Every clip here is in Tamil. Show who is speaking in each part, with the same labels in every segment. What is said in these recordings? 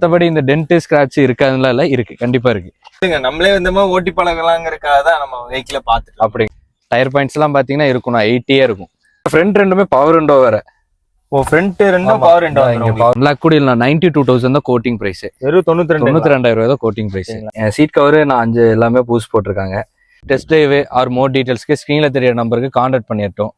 Speaker 1: மற்றபடி இந்த டென்ட் ஸ்கிராட்ச் இருக்காதுலாம் இல்ல, இருக்கு, கண்டிப்பா இருக்கு.
Speaker 2: நம்மளே இந்த மாதிரி ஓட்டி பழகலாங்கிறதுக்காக தான் நம்ம வெஹிக்கிள பார்த்துட்டு.
Speaker 1: அப்படி டயர் பாயிண்ட்ஸ் எல்லாம் பாத்தீங்கன்னா இருக்கும், 80 இருக்கும். ஃப்ரண்ட் ரெண்டுமே பவர் விண்டோ வேற.
Speaker 2: ஓ, ஃப்ரண்ட் ரெண்டும் பவர் விண்டோ.
Speaker 1: இங்க பவர் லாக் கூட இல்ல. 92,000 தான் கோட்டிங் பிரைஸ்.
Speaker 2: வெறும் 92,000
Speaker 1: ரூபாய் தான் கோட்டிங் பிரைஸ். சீட் கவர் நான் 5 எல்லாமே பூஸ் போட்டிருக்காங்க. டெஸ்ட் டிரைவ் ஆர் மோர் டீடைல்ஸ்க்கு ஸ்கிரீன்ல தெரியற நம்பருக்கு கான்டாக்ட் பண்ணிட்டோம்.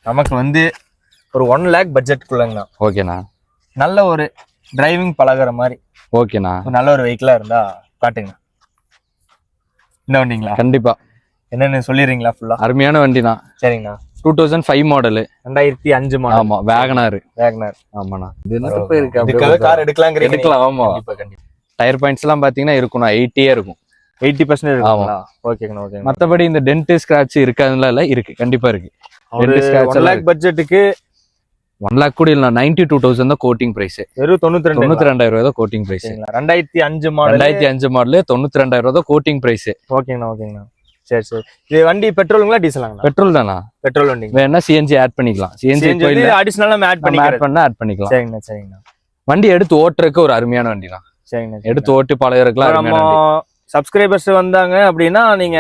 Speaker 2: நமக்கு வந்து ஒரு 1 lakh பட்ஜெட்குள்ளங்கண்ணா.
Speaker 1: ஓகேண்ணா.
Speaker 2: நல்ல ஒரு டிரைவிங் பழகுற மாதிரி.
Speaker 1: ஓகேண்ணா.
Speaker 2: நல்ல ஒரு வெஹிக்கிளா இருந்தா காட்டுங்க. என்ன வண்டிங்களா?
Speaker 1: கண்டிப்பா.
Speaker 2: என்னன்னு சொல்லிடுறீங்களா? ஃபுல்லா
Speaker 1: அருமையான வண்டி தான்.
Speaker 2: சரிங்கண்ணா.
Speaker 1: 2005 மாடல்.
Speaker 2: 2005 மாடல்.
Speaker 1: ஆமா, வேகனார். ஆமாண்ணா. இது என்ன போயிருக்கு,
Speaker 2: அதுக்காக கார் எடுக்கலாம்ங்கறீங்க.
Speaker 1: எடுக்கலாம். ஆமா, கண்டிப்பா. டயர் பாயிண்ட்ஸ் எல்லாம் பாத்தீங்கன்னா இருக்கும், 80 இருக்கும்.
Speaker 2: 80% இருக்குங்களா? ஓகேங்கண்ணா, ஓகே.
Speaker 1: மத்தபடி இந்த டென்ட் ஸ்கிராட்ச் இருக்காதுலாம் இல்ல, இருக்கு, கண்டிப்பா இருக்கு.
Speaker 2: 1 lakh பட்ஜெட்டுக்கு
Speaker 1: 1 lakh கூட இல்ல. 92,000 தான் கோட்டிங் பிரைஸ்.
Speaker 2: வெறும் 92,000
Speaker 1: ரூபாய் தான் கோட்டிங் பிரைஸ்.
Speaker 2: 2005 மாடல்.
Speaker 1: 2005 மாடல் 92,000 ரூபாய் தான் கோட்டிங் பிரைஸ்.
Speaker 2: ஓகேங்கண்ணா, ஓகேங்கண்ணா. சரி சரி. இது வண்டி பெட்ரோலுங்களா டீசலாங்களா?
Speaker 1: பெட்ரோல் தானா?
Speaker 2: பெட்ரோல் வண்டி.
Speaker 1: வேணா சிஎன்ஜி ஆட் பண்ணிக்கலாம். சிஎன்ஜி
Speaker 2: அடிஷனலா ஆட்
Speaker 1: பண்ணிக்கலாம்.
Speaker 2: சரிங்கண்ணா, சரிங்கண்ணா.
Speaker 1: வண்டி எடுத்து ஓட்டுறதுக்கு ஒரு அருமையான வண்டி தான்.
Speaker 2: சரிங்கண்ணா.
Speaker 1: எடுத்து ஓட்டி பழகிறதுக்குலாம்
Speaker 2: நம்ம சப்ஸ்கிரைபர்ஸ் வந்தாங்க அப்படின்னா நீங்க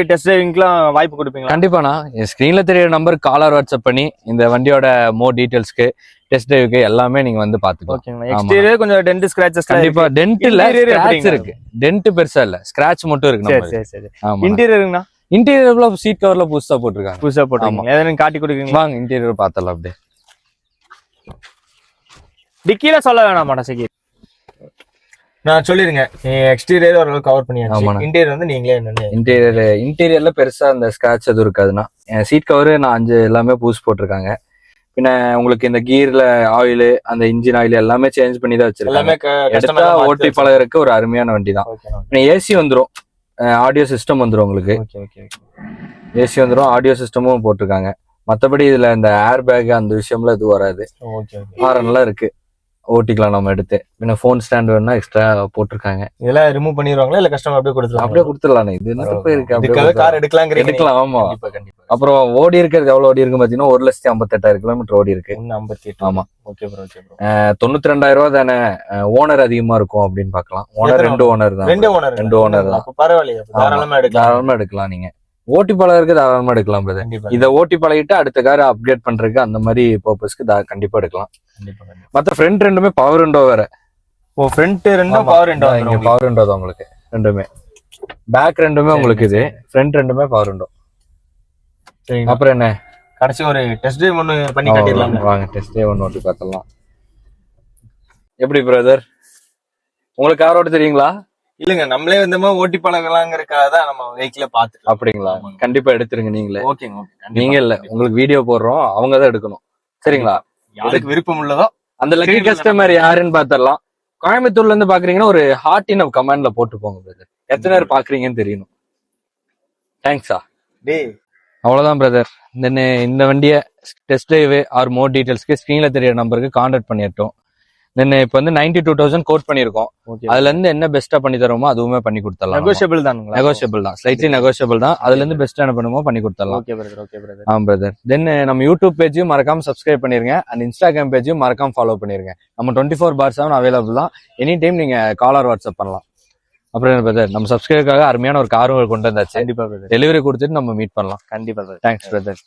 Speaker 2: டெஸ்ட் டிரைவிங்க்குலாம் வாய்ப்பு கொடுப்பீங்களா?
Speaker 1: கண்டிப்பாண்ணா. ஸ்கிரீன்ல தெரியற நம்பருக்கு காலர் வாட்ஸ்அப் பண்ணி இந்த வண்டியோட மோர் டீடைல்ஸ்க்கு டெஸ்ட் டிரைவுக்கு எல்லாமே நீங்க வந்து பாத்துக்கலாம்.
Speaker 2: ஓகேங்களா. எக்ஸ்டீரியர் கொஞ்சம் டென்ட் ஸ்கிராச்சஸ்.
Speaker 1: கண்டிப்பா. டென்ட் இல்ல, ஸ்கிராட்ச் இருக்கு. டென்ட் பெருசா இல்ல, ஸ்கிராட்ச் மட்டும் இருக்கு.
Speaker 2: சரி சரி. இன்டீரியர்ங்கண்ணா?
Speaker 1: இன்டீரியர்ல சீட் கவர்ல புதுசா போட்டுருக்காங்க.
Speaker 2: புதுசா போட்டுருக்காங்க. எதனா காட்டி கொடுக்குறீங்க?
Speaker 1: வாங்க இன்டீரியர் பார்த்தலாம். அப்படியே
Speaker 2: டிக்கில சொல்ல வேணாம் மாட்டா. நான் சொல்லிருங்க. எக்ஸ்டீரியர் ஓரளவுக்கு கவர் பண்ணியாச்சு. இன்டீரியர் வந்து நீங்களே என்னன்னு.
Speaker 1: இன்டீரியர்ல பெருசா அந்த ஸ்கிராட்ச் எதுவும் இருக்காதுன்னா. சீட் கவர் நான் 5 எல்லாமே பூஸ் போட்டிருக்காங்க. பின்ன உங்களுக்கு இந்த கீர்ல ஆயில், அந்த இன்ஜின் ஆயில் எல்லாமே சேஞ்ச் பண்ணி தான் வச்சிருக்காங்க. எடுத்தா ஓட்டி பழகிறதுக்கு ஒரு அருமையான வண்டி தான். ஏசி வந்துடும், ஆடியோ சிஸ்டம் வந்துடும் உங்களுக்கு. ஏசி வந்துடும், ஆடியோ சிஸ்டமும் போட்டிருக்காங்க. மற்றபடி இதுல இந்த ஏர் பேக் அந்த விஷயம்லாம் எதுவும் வராது. ஹாரன்லாம் இருக்கு, ஓட்டிக்கலாம் நம்ம எடுத்து. பின்ன போன் ஸ்டாண்ட் வேணா எக்ஸ்ட்ரா போட்டிருக்காங்க.
Speaker 2: இதெல்லாம் ரிமூவ் பண்ணிடுவாங்களா இல்ல கஸ்டமர் அப்படியே கொடுத்துருவாங்க? அப்படியே
Speaker 1: கொடுத்துடலாம். இது என்ன போயிருக்கு,
Speaker 2: அதுக்காக கார் எடுக்கலாம்ங்கறீங்க.
Speaker 1: எடுக்கலாம். ஆமா, அப்புறம் ஓடி இருக்கிறது எவ்வளவு ஓடி இருக்கு பாத்தீங்கன்னா 1,58,000 கிலோமீட்டர் ஓடி இருக்கு.
Speaker 2: 58.
Speaker 1: ஆமா,
Speaker 2: ஓகே ப்ரோ.
Speaker 1: 92,000 ரூபாய் தானே. ஓனர் அதிகமா இருக்கும் அப்படின்னு பாக்கலாம். ஓனர் 2 ஓனர் தான்.
Speaker 2: 2 ஓனர் தான். பரவாயில்லையா?
Speaker 1: தாராளமா எடுக்கலாம். நீங்க ஓட்டி பழகிறதுக்கு தாராளமா எடுக்கலாம். இதை ஓட்டி பழகிட்டு அடுத்த காரை அப்கிரேட் பண்றதுக்கு அந்த மாதிரி பர்பஸ்க்கு கண்டிப்பா எடுக்கலாம். மத்த ஃப்ரண்ட் ரெண்டுமே பவர் விண்டோ வேற.
Speaker 2: ஓ, ஃப்ரண்ட் ரெண்டும் பவர் விண்டோ.
Speaker 1: இங்க பவர் விண்டோ தான் உங்களுக்கு ரெண்டுமே. பேக் ரெண்டுமே உங்களுக்கு இது. ஃப்ரண்ட் ரெண்டுமே பவர் விண்டோ. அப்புறம் என்ன,
Speaker 2: கடைசி ஒரு டெஸ்ட் டிரைவ் ஒன்னு பண்ணி காட்டிடலாம்.
Speaker 1: வாங்க டெஸ்ட் டிரைவ் ஒன்னு ஓட்டி பார்த்தலாம். எப்படி பிரதர், உங்களுக்கு கார் ஓட்ட தெரியுங்களா?
Speaker 2: இல்லங்க, நம்மளே இந்த மாதிரி ஓட்டி பழகலாங்கிறதுக்காக தான் நம்ம வெஹிக்கிள பார்த்துட்டு.
Speaker 1: அப்படிங்களா? கண்டிப்பா எடுத்துருங்க நீங்களே.
Speaker 2: ஓகேங்க.
Speaker 1: நீங்க இல்ல, உங்களுக்கு வீடியோ போடுறோம், அவங்க தான் எடுக்கணும். சரிங்களா?
Speaker 2: யாருக்கு விருப்பம் உள்ளதோ
Speaker 1: அந்த லக்கி கஸ்டமர் யாருன்னு பாத்திரலாம். கோயம்புத்தூர்ல இருந்து பாக்குறீங்கன்னா ஒரு ஹார்ட் இன் கமெண்ட்ல போட்டு போங்க பிரதர். எத்தனை பேர் பாக்குறீங்கன்னு தெரியணும். தேங்க்ஸா. அவ்வளவுதான் பிரதர். இந்த வண்டியை டெஸ்ட் டிரைவ் ஆர் மோர் டீடைல்ஸ்க்கு ஸ்கிரீன்ல தெரியற நம்பருக்கு கான்டாக்ட் பண்ணிட்டோம். இப்ப வந்து 92,000 கோட் பண்ணிருக்கோம். அதுல இருந்து என்ன பெஸ்டா பண்ணி தரோமோ அதுவுமே பண்ணி கொடுத்துடலாம். நெகோஷியபிள் தான், ஸ்லைட்லி நெகோஷியபிள் தான். அதுல இருந்து பெஸ்டா என்ன பண்ணுமோ பண்ணி கொடுத்துடலாம். ஆமா பிரதர். தென் நம்ம யூடியூப் பேஜையும் மறக்காம சப்ஸ்கிரைப் பண்ணிருங்க. அண்ட் இன்ஸ்டாகிராம் பேஜையும் மறக்காம ஃபாலோ பண்ணிருங்க. நம்ம 24/7 அவைலபிள் தான். எனி டைம் நீங்க காலர் வாட்ஸ்அப் பண்ணலாம். அப்புறம் பிரதர், நம்ம சப்ஸ்கிரைபருக்காக அருமையான ஒரு காரும் கொண்டு வந்தாச்சு. கண்டிப்பா டெலிவரி கொடுத்துட்டு நம்ம மீட் பண்ணலாம்.
Speaker 2: கண்டிப்பா.
Speaker 1: Thanks brother.